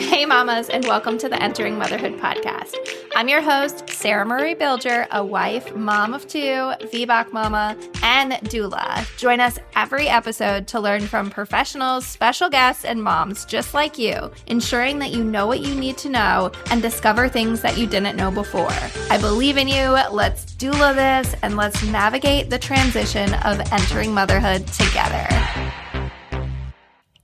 Hey mamas, and welcome to the Entering Motherhood podcast. I'm your host, Sarah Marie Bilger, a wife, mom of two, VBAC mama, and doula. Join us every episode to learn from professionals, special guests, and moms just like you, ensuring that you know what you need to know and discover things that you didn't know before. I believe in you. Let's doula this, and let's navigate the transition of entering motherhood together.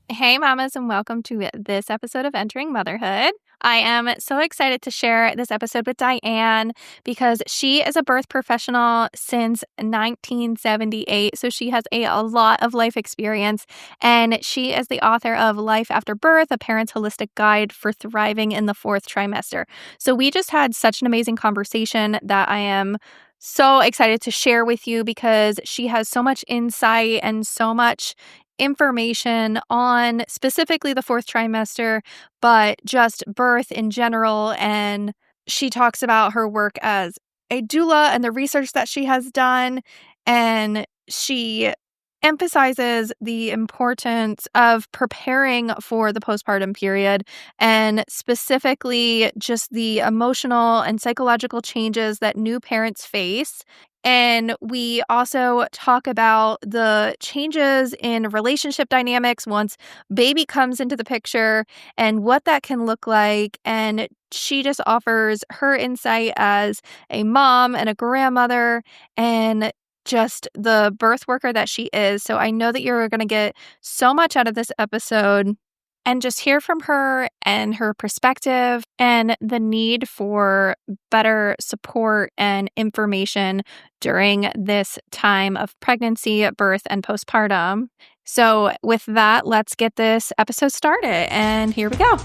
Hey mamas, and welcome to this episode of Entering Motherhood. I am so excited to share this episode with Diane because she is a birth professional since 1978. So she has a lot of life experience, and she is the author of Life After Birth, a parent's holistic guide for thriving in the fourth trimester. So we just had such an amazing conversation that I am so excited to share with you because she has so much insight and so much information on specifically the fourth trimester, but just birth in general. And she talks about her work as a doula and the research that she has done. And she emphasizes the importance of preparing for the postpartum period and specifically just the emotional and psychological changes that new parents face. And we also talk about the changes in relationship dynamics once baby comes into the picture and what that can look like. And she just offers her insight as a mom and a grandmother and just the birth worker that she is. So I know that you're going to get so much out of this episode and just hear from her and her perspective and the need for better support and information during this time of pregnancy, birth, and postpartum. So with that, let's get this episode started. And here we go.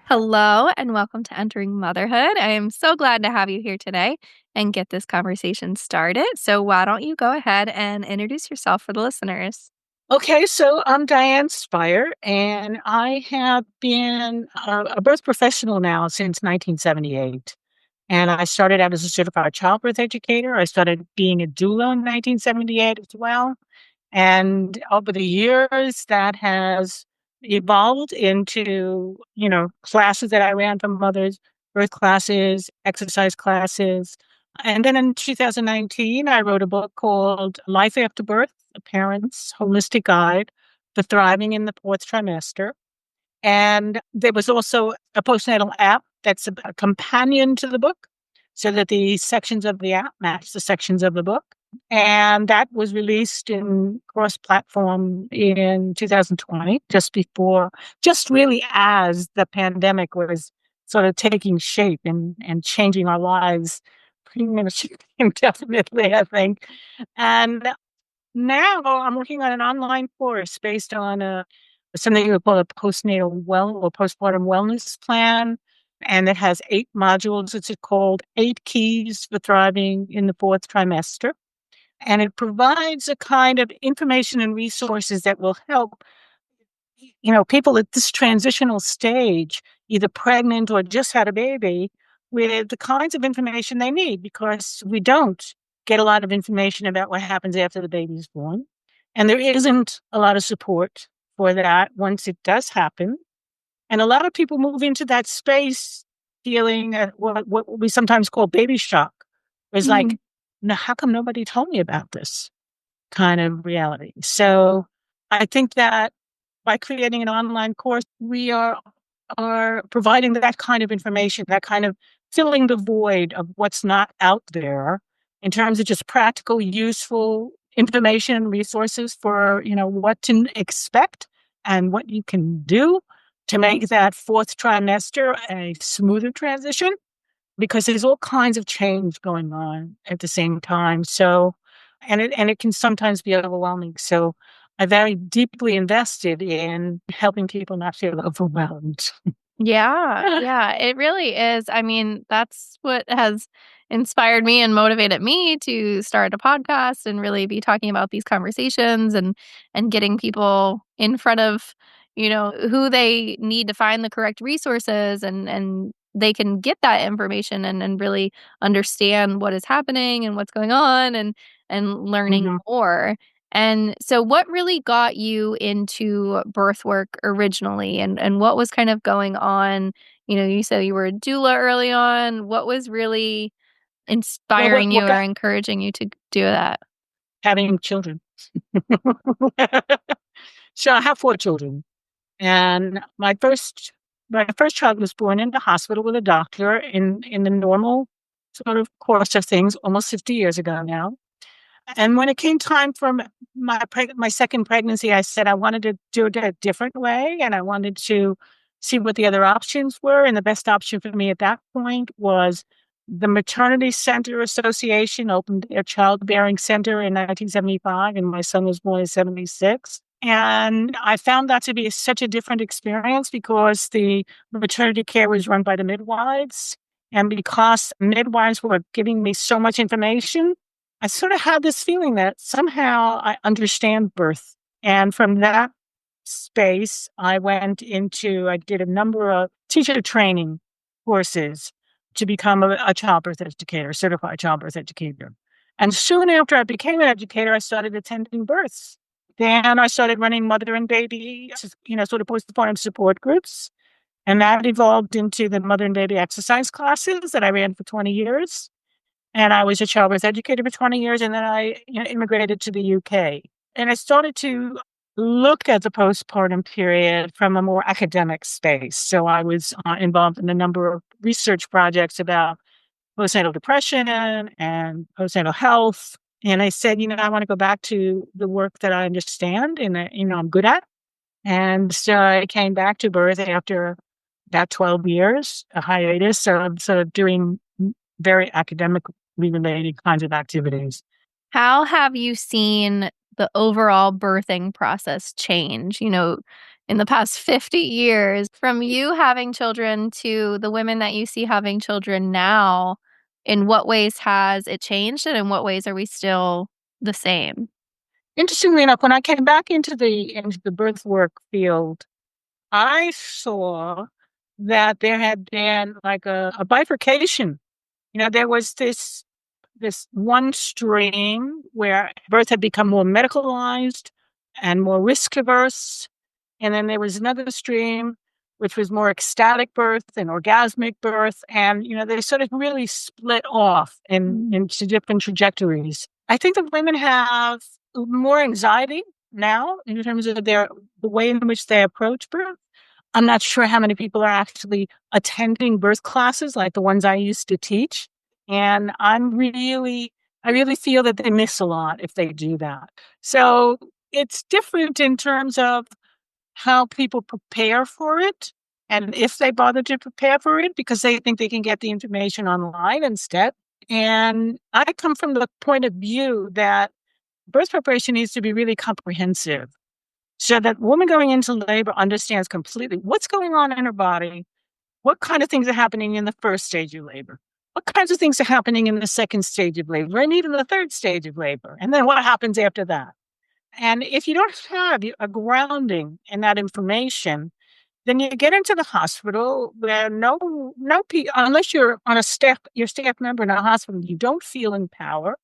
Hello, and welcome to Entering Motherhood. I am so glad to have you here today and get this conversation started. So why don't you go ahead and introduce yourself for the listeners? Okay, so I'm Diane Speier, and I have been a birth professional now since 1978. And I started out as a certified childbirth educator. I started being a doula in 1978 as well. And over the years, that has evolved into, classes that I ran for mothers, birth classes, exercise classes. And then in 2019, I wrote a book called Life After Birth, a parent's holistic guide for thriving in the fourth trimester. And there was also a postnatal app that's a companion to the book so that the sections of the app match the sections of the book. And that was released in cross-platform in 2020, just really as the pandemic was sort of taking shape and changing our lives pretty much indefinitely, I think. And now I'm working on an online course based on something you would call a postnatal or postpartum wellness plan. And it has 8 modules. It's called 8 Keys for Thriving in the Fourth Trimester. And it provides a kind of information and resources that will help, people at this transitional stage, either pregnant or just had a baby, with the kinds of information they need, because we don't get a lot of information about what happens after the baby's born. And there isn't a lot of support for that once it does happen. And a lot of people move into that space feeling what we sometimes call baby shock. It's like, now, how come nobody told me about this kind of reality? So I think that by creating an online course, we are providing that kind of information, that kind of filling the void of what's not out there in terms of just practical, useful information and resources for, what to expect and what you can do to make that fourth trimester a smoother transition, because there's all kinds of change going on at the same time. So, and it can sometimes be overwhelming. So I very deeply invested in helping people not feel overwhelmed. Yeah, it really is. I mean, that's what has inspired me and motivated me to start a podcast and really be talking about these conversations and getting people in front of, who they need to find the correct resources and they can get that information and really understand what is happening and what's going on and learning more. And so what really got you into birth work originally, and what was kind of going on? You said you were a doula early on. What was really Well, inspiring you what or got encouraging you to do that? having children. So I have 4 children, and my first child was born in the hospital with a doctor in the normal sort of course of things almost 50 years ago now. And when it came time for my second pregnancy, I said I wanted to do it a different way, and I wanted to see what the other options were. And the best option for me at that point was the Maternity Center Association opened their childbearing center in 1975, and my son was born in 76. And I found that to be such a different experience because the maternity care was run by the midwives. And because midwives were giving me so much information, I sort of had this feeling that somehow I understand birth. And from that space, I did a number of teacher training courses to become a childbirth educator, certified childbirth educator. And soon after I became an educator, I started attending births. Then I started running mother and baby, sort of postpartum support groups. And that evolved into the mother and baby exercise classes that I ran for 20 years. And I was a childbirth educator for 20 years, and then I immigrated to the UK. And I started to look at the postpartum period from a more academic space. So I was involved in a number of research projects about postnatal depression and postnatal health. And I said, I want to go back to the work that I understand and that, I'm good at. And so I came back to birth after about 12 years, a hiatus. So I'm sort of doing very academically related kinds of activities. How have you seen the overall birthing process change, in the past 50 years from you having children to the women that you see having children now? In what ways has it changed, and in what ways are we still the same? Interestingly enough, when I came back into the birth work field, I saw that there had been like a bifurcation. There was this one stream where birth had become more medicalized and more risk averse. And then there was another stream which was more ecstatic birth and orgasmic birth. And, they sort of really split off into different trajectories. I think that women have more anxiety now in terms of the way in which they approach birth. I'm not sure how many people are actually attending birth classes like the ones I used to teach. And I really feel that they miss a lot if they do that. So it's different in terms of how people prepare for it and if they bother to prepare for it because they think they can get the information online instead. And I come from the point of view that birth preparation needs to be really comprehensive so that woman going into labor understands completely what's going on in her body, what kind of things are happening in the first stage of labor, what kinds of things are happening in the second stage of labor, and even the third stage of labor, and then what happens after that. And if you don't have a grounding in that information, then you get into the hospital where unless you're on your staff member in a hospital, you don't feel in power.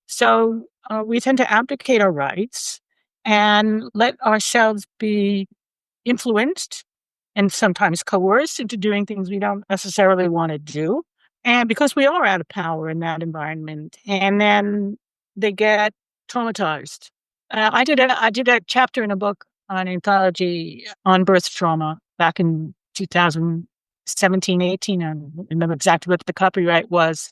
So we tend to abdicate our rights and let ourselves be influenced and sometimes coerced into doing things we don't necessarily want to do. And because we are out of power in that environment, and then they get traumatized. I did a chapter in a book on anthology on birth trauma back in 2017, 18. I don't remember exactly what the copyright was.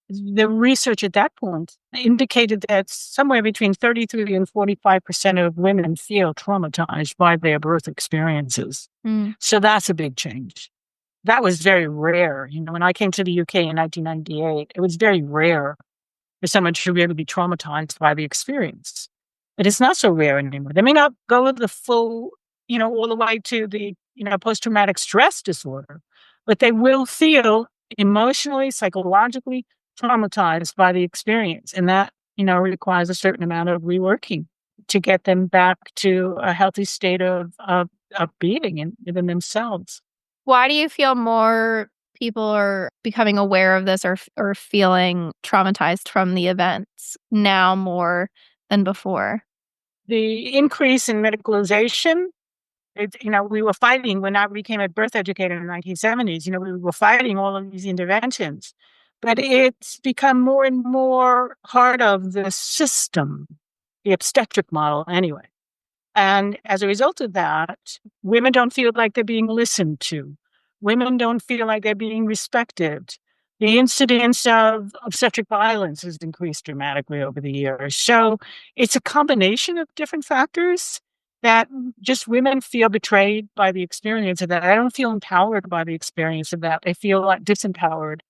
The research at that point indicated that somewhere between 33 and 45% of women feel traumatized by their birth experiences. Mm. So that's a big change. That was very rare. When I came to the UK in 1998, it was very rare for someone to really be traumatized by the experience. But it's not so rare anymore. They may not go the full, all the way to the, post-traumatic stress disorder, but they will feel emotionally, psychologically traumatized by the experience. And that, requires a certain amount of reworking to get them back to a healthy state of being within themselves. Why do you feel more people are becoming aware of this, or feeling traumatized from the events now more than before? the increase in medicalization. We were fighting when I became a birth educator in the 1970s. We were fighting all of these interventions, but it's become more and more part of the system, the obstetric model, anyway. And as a result of that, women don't feel like they're being listened to. Women don't feel like they're being respected. The incidence of obstetric violence has increased dramatically over the years. So it's a combination of different factors that just women feel betrayed by the experience of that. I don't feel empowered by the experience of that. They feel like disempowered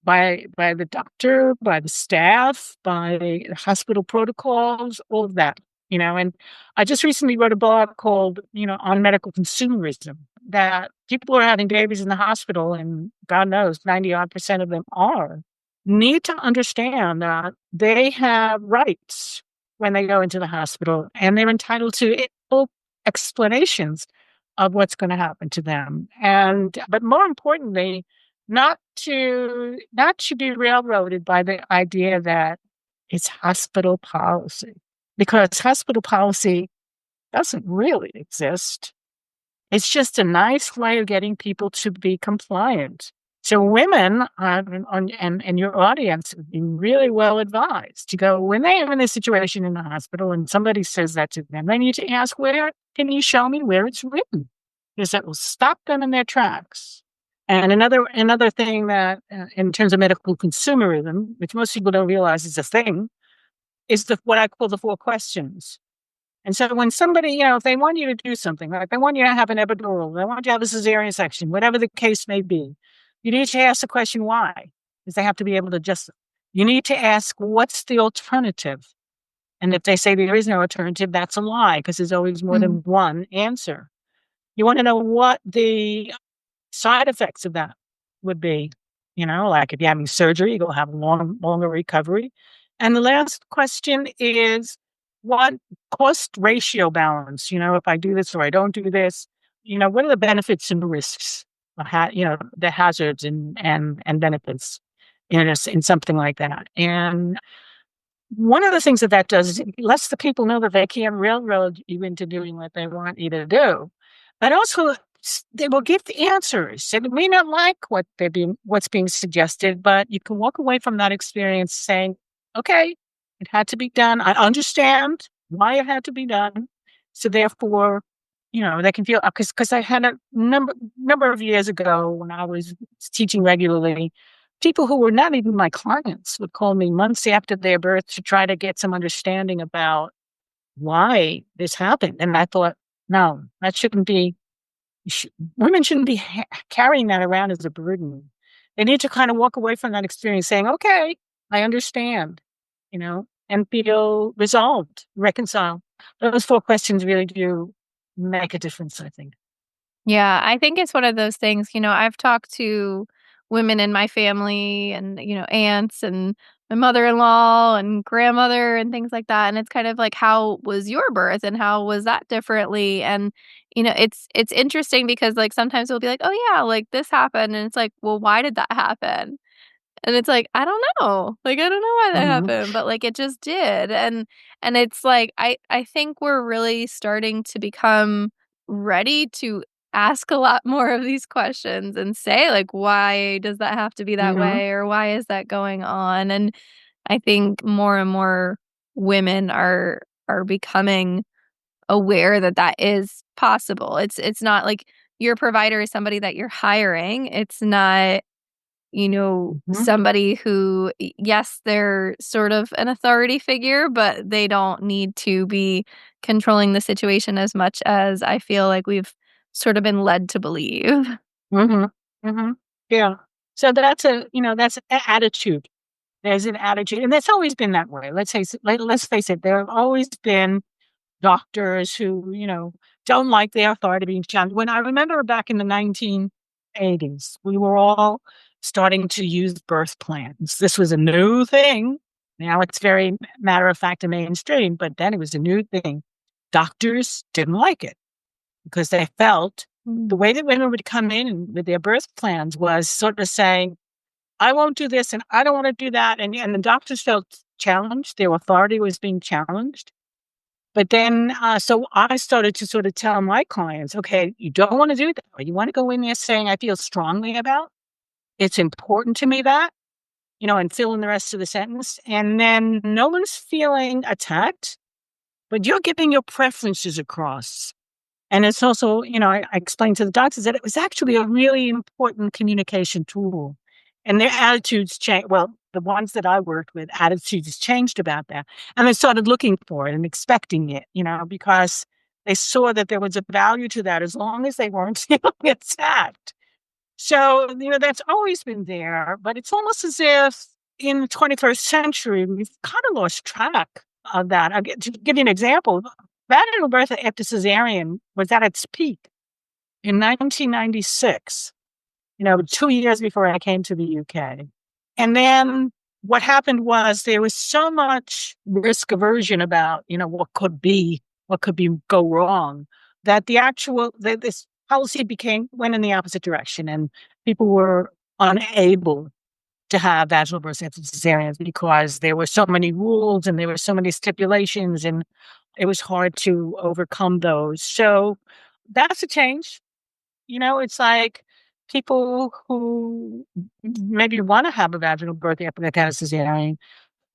by the doctor, by the staff, by the hospital protocols, all of that. And I just recently wrote a blog called, on medical consumerism, that people who are having babies in the hospital, and God knows 90% of them are, need to understand that they have rights when they go into the hospital, and they're entitled to full explanations of what's going to happen to them. But more importantly, not to be railroaded by the idea that it's hospital policy, because hospital policy doesn't really exist. It's just a nice way of getting people to be compliant. So women and your audience would be really well advised to go, when they are in a situation in the hospital and somebody says that to them, they need to ask, where can you show me where it's written? Because that will stop them in their tracks. And another thing that, in terms of medical consumerism, which most people don't realize is a thing, is what I call the 4 questions. And so when somebody, if they want you to do something, like they want you to have an epidural, they want you to have a cesarean section, whatever the case may be, you need to ask the question why, because they have to be able to just. You need to ask, what's the alternative? And if they say there is no alternative, that's a lie, because there's always more than one answer. You want to know what the side effects of that would be. Like if you're having surgery, you'll have longer recovery. And the last question is, what cost ratio balance? If I do this or I don't do this, what are the benefits and risks? The hazards and benefits in something like that. And one of the things that does is it lets the people know that they can't railroad you into doing what they want you to do. But also, they will give the answers. It may not like what's being suggested, but you can walk away from that experience saying, okay, it had to be done. I understand why it had to be done. So therefore, they can feel, because I had a number of years ago when I was teaching regularly, people who were not even my clients would call me months after their birth to try to get some understanding about why this happened. And I thought, no, that shouldn't be. Women shouldn't be carrying that around as a burden. They need to kind of walk away from that experience saying, okay, I understand, and feel resolved, reconcile. Those 4 questions really do make a difference, I think. Yeah, I think it's one of those things, I've talked to women in my family and, aunts and my mother-in-law and grandmother and things like that. And it's kind of like, how was your birth and how was that differently? And, it's interesting because like sometimes we'll be like, oh yeah, like this happened. And it's like, well, why did that happen? And it's like, I don't know. Like, I don't know why that Mm-hmm. happened, but like it just did. And it's like I think we're really starting to become ready to ask a lot more of these questions and say like, why does that have to be that Mm-hmm. way or why is that going on? And I think more and more women are becoming aware that that is possible. It's not like your provider is somebody that you're hiring. It's not Mm-hmm. somebody who, yes, they're sort of an authority figure, but they don't need to be controlling the situation as much as I feel like we've sort of been led to believe. Mm-hmm. Mm-hmm. Yeah. So that's an attitude. There's an attitude, and that's always been that way. Let's face it. There have always been doctors who, don't like their authority being challenged. When I remember back in the 1980s, we were all starting to use birth plans. This was a new thing. Now it's very matter of fact and mainstream, but then it was a new thing. Doctors didn't like it because they felt the way that women would come in with their birth plans was sort of saying, I won't do this and I don't want to do that. And the doctors felt challenged. Their authority was being challenged. But then, so I started to sort of tell my clients, okay, you don't want to do that. Or you want to go in there saying, I feel strongly about it's important to me that, and fill in the rest of the sentence. And then no one's feeling attacked, but you're getting your preferences across. And it's also, I explained to the doctors that it was actually a really important communication tool. And their attitudes changed. Well, the ones that I worked with, attitudes changed about that. And they started looking for it and expecting it, because they saw that there was a value to that as long as they weren't feeling attacked. So, that's always been there, but it's almost as if in the 21st century, we've kind of lost track of that. To give you an example, vaginal birth after cesarean was at its peak in 1996, 2 years before I came to the UK. And then what happened was there was so much risk aversion about, what could be go wrong, that this policy went in the opposite direction, and people were unable to have vaginal births after cesareans because there were so many rules and there were so many stipulations, and it was hard to overcome those. So that's a change. It's like people who maybe want to have a vaginal birth after they've had a cesarean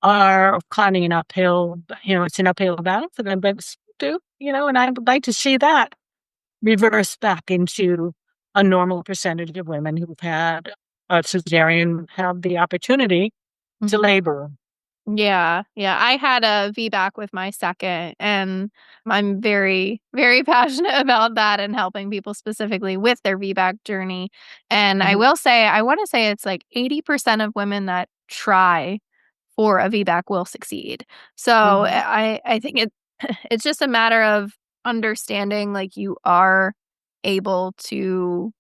are climbing an uphill, it's an uphill battle for them, but do, and I would like to see that reverse back into a normal percentage of women who've had a cesarean have the opportunity to Mhm. labor. Yeah, yeah, I had a VBAC with my second, and I'm very, very passionate about that and helping people specifically with their VBAC journey, and I Mhm, will say, I wanna say it's like 80% of women that try for a VBAC will succeed. So, mhm, I think it's just a matter of understanding, like, you are able to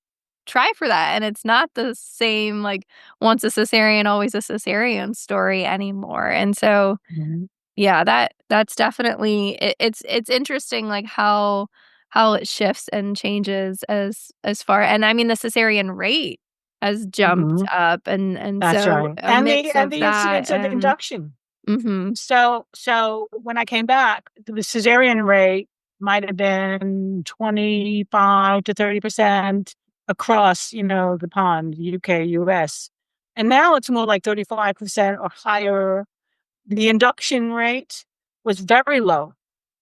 try for that, and it's not the same, like, once a cesarean, always a cesarean story anymore, and so, mhm, yeah, that's definitely it's interesting, like, how it shifts and changes as far and I mean, the cesarean rate has jumped mhm. up, and That's so right. a And the mix and of the that incidence of and induction. mhm, So when I came back, the cesarean rate might have been 25 to 30% across, the pond, UK, US. And now it's more like 35% or higher. The induction rate was very low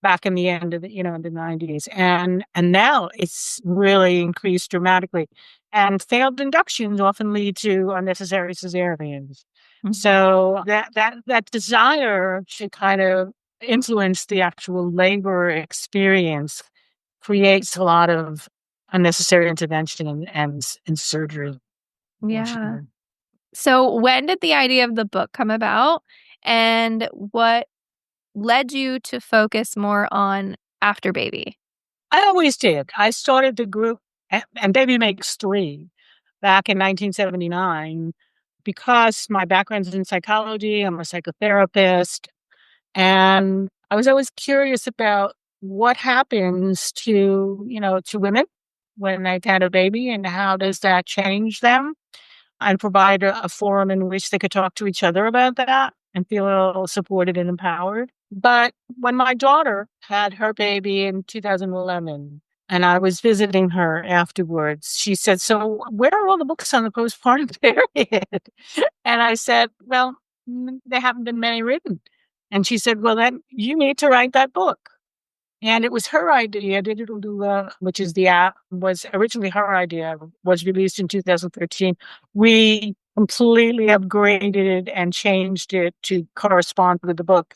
back in the end of the 90s. And now it's really increased dramatically. And failed inductions often lead to unnecessary cesareans. mhm. So that desire to kind of influence the actual labor experience creates a lot of unnecessary intervention and surgery, Yeah. unfortunately. So, when did the idea of the book come about, and what led you to focus more on after baby? I always did. I started the group, and Baby Makes Three, back in 1979, because my background's in psychology. I'm a psychotherapist, and I was always curious about what happens to women when they've had a baby, and how does that change them, and provide a forum in which they could talk to each other about that and feel supported and empowered. But when my daughter had her baby in 2011, and I was visiting her afterwards, she said, "So, where are all the books on the postpartum period?" And I said, "Well, there haven't been many written." And she said, "Well, then you need to write that book." And it was her idea. Digital Doula, which is the app, was originally her idea, was released in 2013. We completely upgraded it and changed it to correspond with the book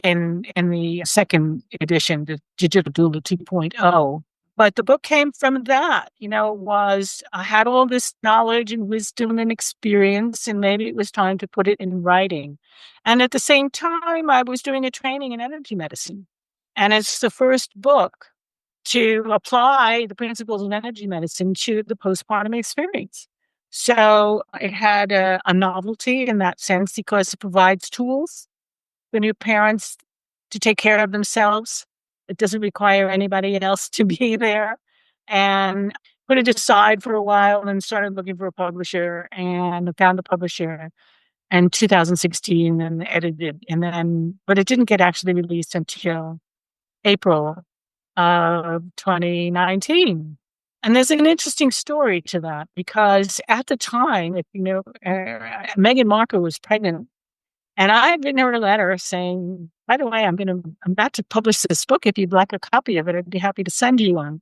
in the second edition, the Digital Doula 2.0. But the book came from that, was I had all this knowledge and wisdom and experience, and maybe it was time to put it in writing. And at the same time, I was doing a training in energy medicine. And it's the first book to apply the principles of energy medicine to the postpartum experience. So it had a novelty in that sense because it provides tools for new parents to take care of themselves. It doesn't require anybody else to be there. And put it aside for a while and started looking for a publisher, and I found a publisher in 2016 and edited. And then, but it didn't get actually released until April of 2019. And there's an interesting story to that because at the time, if you know, Meghan Markle was pregnant, and I had written her a letter saying, "By the way, I'm about to publish this book. If you'd like a copy of it, I'd be happy to send you one."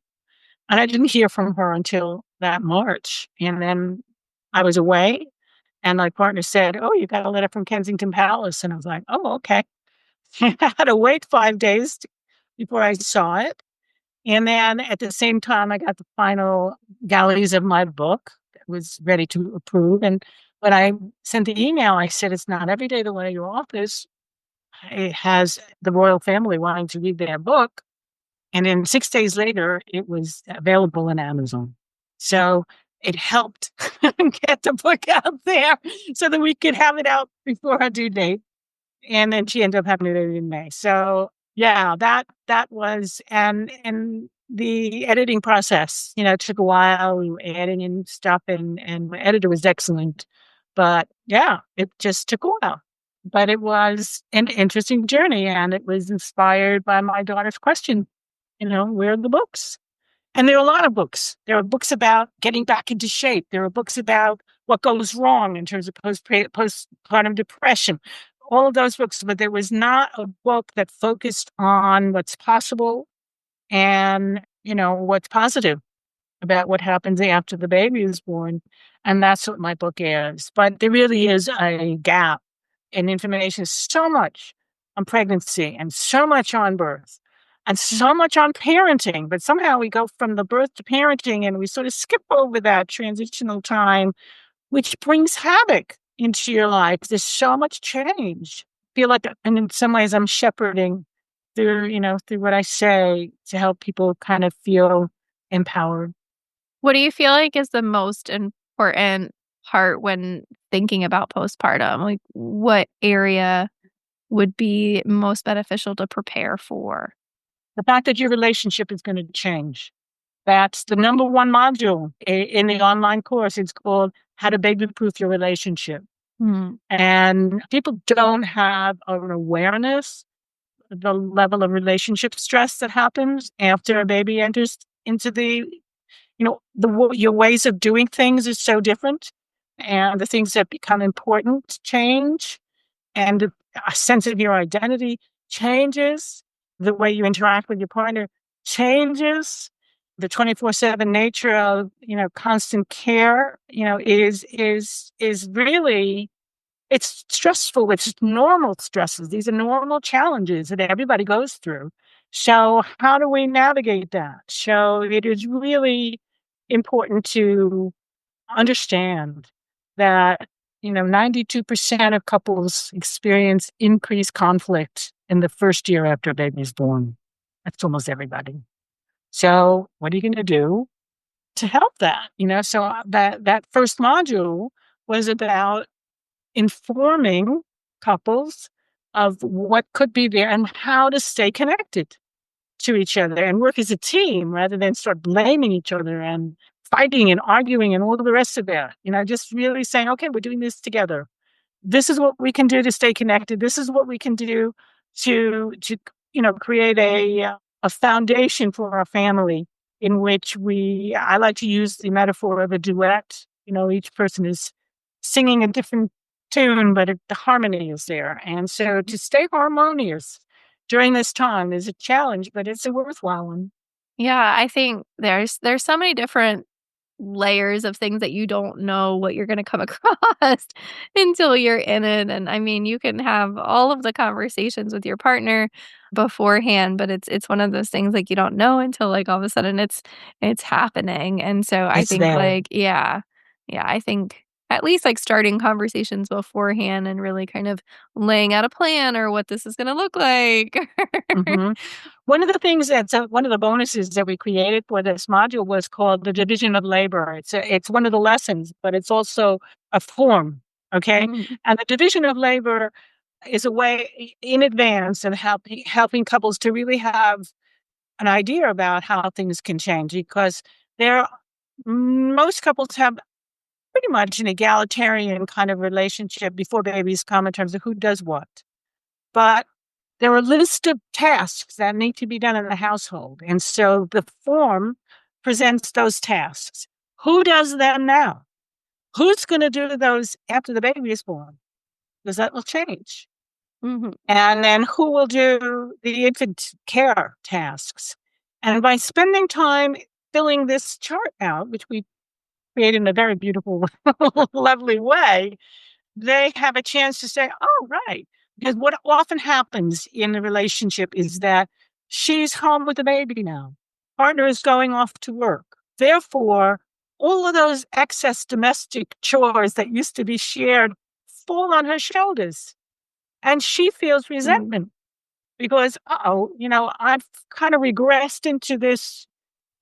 And I didn't hear from her until that March, and then I was away, and my partner said, "Oh, you got a letter from Kensington Palace," and I was like, "Oh, okay." I had to wait 5 days before I saw it. And then at the same time, I got the final galleys of my book that was ready to approve. And when I sent the email, I said, "It's not every day the way your office it has the royal family wanting to read their book." And then 6 days later, it was available on Amazon. So it helped get the book out there so that we could have it out before our due date. And then she ended up having it in May. So yeah, that was and the editing process, took a while. We were adding in stuff and my editor was excellent. But yeah, it just took a while. But it was an interesting journey and it was inspired by my daughter's question, where are the books? And there are a lot of books. There are books about getting back into shape. There are books about what goes wrong in terms of postpartum depression, all of those books. But there was not a book that focused on what's possible and, what's positive about what happens after the baby is born. And that's what my book is. But there really is a gap in information, so much on pregnancy and so much on birth and so much on parenting. But somehow we go from the birth to parenting and we sort of skip over that transitional time, which brings havoc into your life. There's so much change. I feel like, and in some ways, I'm shepherding through what I say to help people kind of feel empowered. What do you feel like is the most important part when thinking about postpartum? Like, what area would be most beneficial to prepare for? The fact that your relationship is going to change. That's the number one module in the online course. It's called How to Baby Proof Your Relationship. Mm. And people don't have an awareness of the level of relationship stress that happens after a baby enters into your ways of doing things is so different. And the things that become important change. And a sense of your identity changes. The way you interact with your partner changes. The 24/7 nature of, constant care, is really, it's stressful. It's normal stresses. These are normal challenges that everybody goes through. So how do we navigate that? So it is really important to understand that 92% of couples experience increased conflict in the first year after a baby is born. That's almost everybody. So what are you going to do to help that? So that first module was about informing couples of what could be there and how to stay connected to each other and work as a team rather than start blaming each other and fighting and arguing and all the rest of that. Just really saying, okay, we're doing this together. This is what we can do to stay connected. This is what we can do to create a foundation for our family in which I like to use the metaphor of a duet. Each person is singing a different tune, but the harmony is there. And so to stay harmonious during this time is a challenge, but it's a worthwhile one. Yeah, I think there's so many different layers of things that you don't know what you're gonna come across until you're in it, and I mean, you can have all of the conversations with your partner beforehand, but it's one of those things, like, you don't know until, like, all of a sudden it's happening, and so I It's think, there. like yeah, I think at least, like, starting conversations beforehand and really kind of laying out a plan or what this is gonna look like. hmm One of the things one of the bonuses that we created for this module was called the division of labor. It's one of the lessons, but it's also a form. Okay. Mm. And the division of labor is a way in advance of helping couples to really have an idea about how things can change because there, most couples have pretty much an egalitarian kind of relationship before babies come in terms of who does what. But there are a list of tasks that need to be done in the household. And so the form presents those tasks. Who does them now? Who's going to do those after the baby is born? Because that will change. Mm-hmm. And then who will do the infant care tasks? And by spending time filling this chart out, which we create in a very beautiful, lovely way, they have a chance to say, oh, right. Because what often happens in the relationship is that she's home with the baby now. Partner is going off to work. Therefore, all of those excess domestic chores that used to be shared fall on her shoulders. And she feels Mm-hmm. resentment because, I've kind of regressed into this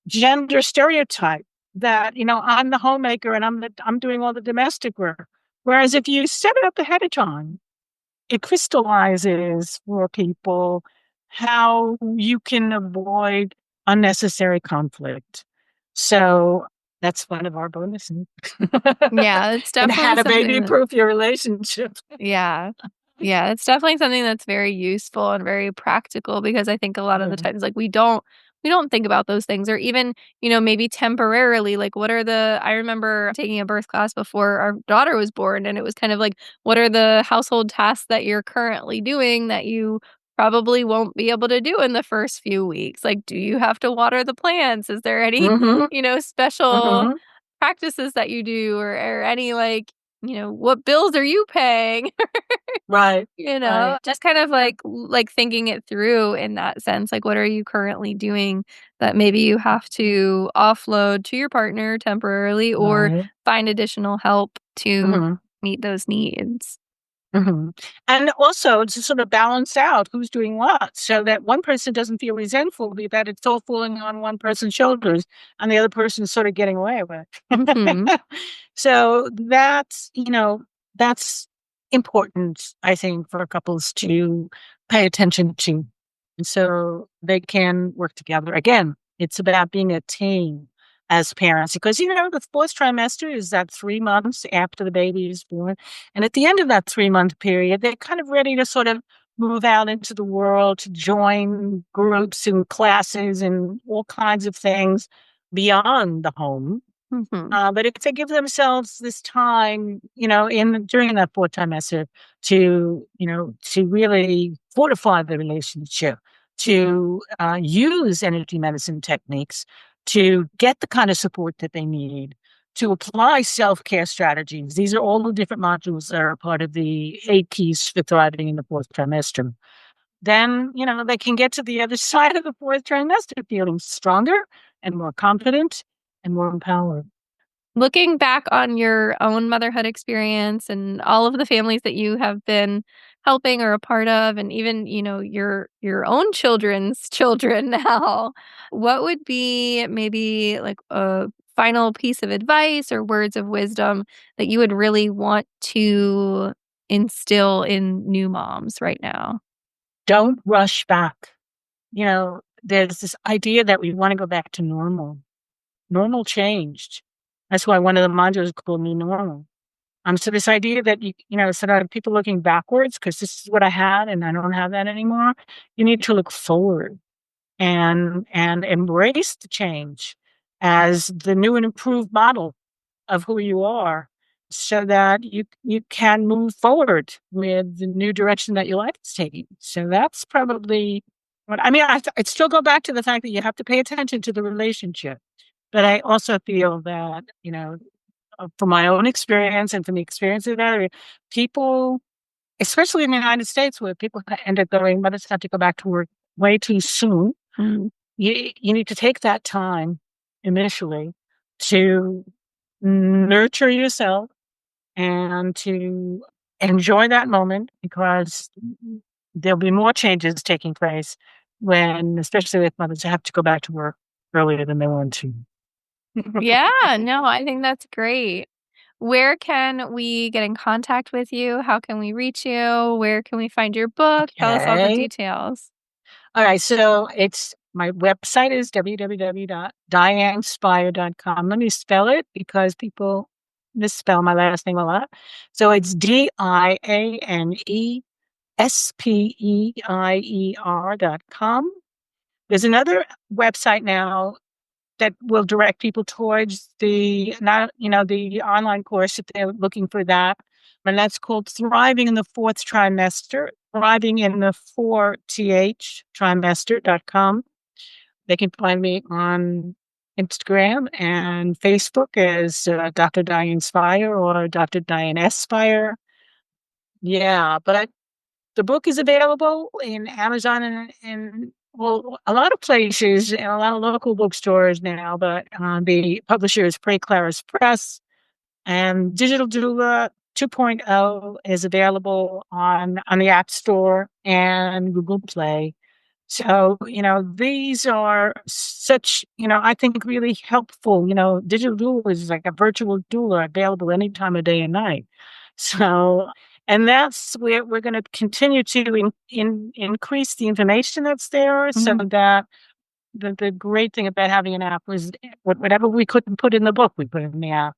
gender stereotype that, I'm the homemaker and I'm doing all the domestic work. Whereas if you set it up ahead of time, it crystallizes for people how you can avoid unnecessary conflict. So that's one of our bonuses. Yeah, it's And how definitely to something baby that, proof your relationship. yeah. Yeah, it's definitely something that's very useful and very practical because I think a lot of the Yeah. times like we don't think about those things or even, maybe temporarily like what are the I remember taking a birth class before our daughter was born and it was kind of like what are the household tasks that you're currently doing that you probably won't be able to do in the first few weeks? Like do you have to water the plants? Is there any, Mm-hmm. special Mm-hmm. practices that you do or any like, what bills are you paying? Right. Right. Just kind of like thinking it through in that sense, like what are you currently doing that maybe you have to offload to your partner temporarily or Right. find additional help to Mm-hmm. meet those needs. Mm-hmm. And also to sort of balance out who's doing what so that one person doesn't feel resentful that it's all falling on one person's shoulders and the other person's sort of getting away with Mhm. it. So that's important, I think, for couples to pay attention to. And so they can work together. Again, it's about being a team as parents because, the fourth trimester is that 3 months after the baby is born. And at the end of that 3 month period, they're kind of ready to sort of move out into the world, to join groups and classes and all kinds of things beyond the home. Mhm. But if they give themselves this time, during that fourth trimester to really fortify the relationship, to use energy medicine techniques, to get the kind of support that they need, to apply self-care strategies. These are all the different modules that are part of the 8 keys for thriving in the fourth trimester. Then, they can get to the other side of the fourth trimester feeling stronger and more confident and more empowered. Looking back on your own motherhood experience and all of the families that you have been helping or a part of and even, your own children's children now, what would be maybe like a final piece of advice or words of wisdom that you would really want to instill in new moms right now? Don't rush back. There's this idea that we want to go back to normal. Normal changed. That's why one of the modules is called New Normal. So this idea that instead of people looking backwards, because this is what I had and I don't have that anymore, you need to look forward and embrace the change as the new and improved model of who you are so that you can move forward with the new direction that your life is taking. So that's probably what I mean. I'd still go back to the fact that you have to pay attention to the relationship. But I also feel that, from my own experience and from the experience of other people, especially in the United States where people end up going, mothers have to go back to work way too soon. Mhm. You need to take that time initially to nurture yourself and to enjoy that moment because there'll be more changes taking place when, especially with mothers who have to go back to work earlier than they want to. Yeah, no, I think that's great. Where can we get in contact with you? How can we reach you? Where can we find your book? Tell us all the Okay. details. All right. So it's my website is www.dianespeier.com. Let me spell it because people misspell my last name a lot. So it's DIANE Speier.com. There's another website now that will direct people towards the online course if they're looking for that. And that's called Thriving in the Fourth Trimester, Thriving in the 4th Trimester.com. They can find me on Instagram and Facebook as Dr. Diane Speier or Dr. Diane S. Speier. Yeah, but the book is available in Amazon and well, a lot of places and a lot of local bookstores now, but the publisher is Pray Claris Press, and Digital Doula 2.0 is available on the App Store and Google Play. So, these are such, I think really helpful. Digital doula is like a virtual doula available any time of day and night. So, and that's where we're going to continue to increase the information that's there so that the great thing about having an app was whatever we couldn't put in the book, we put in the app.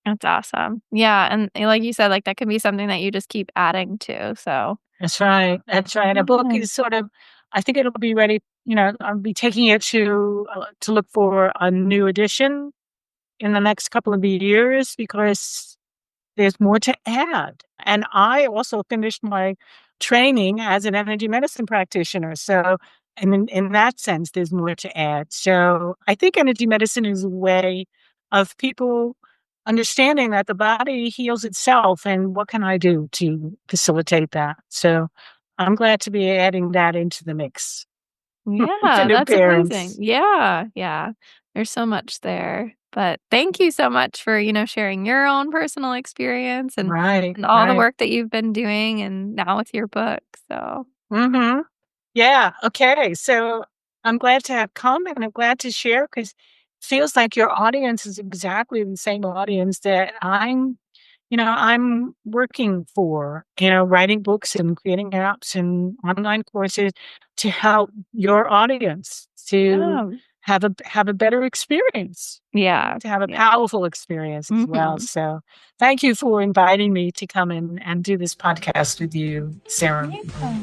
That's awesome. Yeah, and like you said, like that could be something that you just keep adding to. So That's right. That's right. A book is sort of, I think it'll be ready. I'll be taking it to look for a new edition in the next couple of years because there's more to add. And I also finished my training as an energy medicine practitioner. So, and in that sense, there's more to add. So I think energy medicine is a way of people understanding that the body heals itself and what can I do to facilitate that. So I'm glad to be adding that into the mix. To yeah, new that's amazing. parents. Yeah, yeah. There's so much there. But thank you so much for, sharing your own personal experience Right, and all the right. work that you've been doing and now with your book. So, Mm-hmm. Yeah. Okay. So I'm glad to have come and I'm glad to share because it feels like your audience is exactly the same audience that I'm working for, writing books and creating apps and online courses to help your audience to yeah. have a better experience, Yeah. to have a Yeah. powerful experience as well. Mhm. So thank you for inviting me to come in and do this podcast with you, Sarah. Yeah.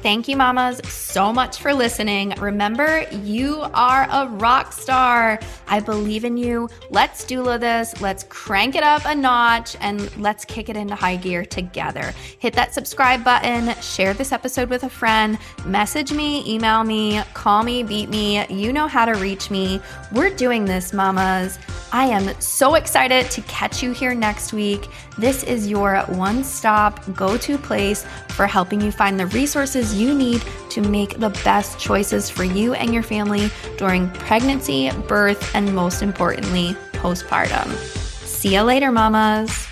Thank you, mamas, so much for listening. Remember, you are a rock star. I believe in you. Let's doula this. Let's crank it up a notch and let's kick it into high gear together. Hit that subscribe button, share this episode with a friend, message me, email me, call me, beat me. You know how to reach me. We're doing this, mamas. I am so excited to catch you here next week. This is your one-stop go-to place for helping you find the resources you need to make the best choices for you and your family during pregnancy, birth, and most importantly, postpartum. See you later, mamas.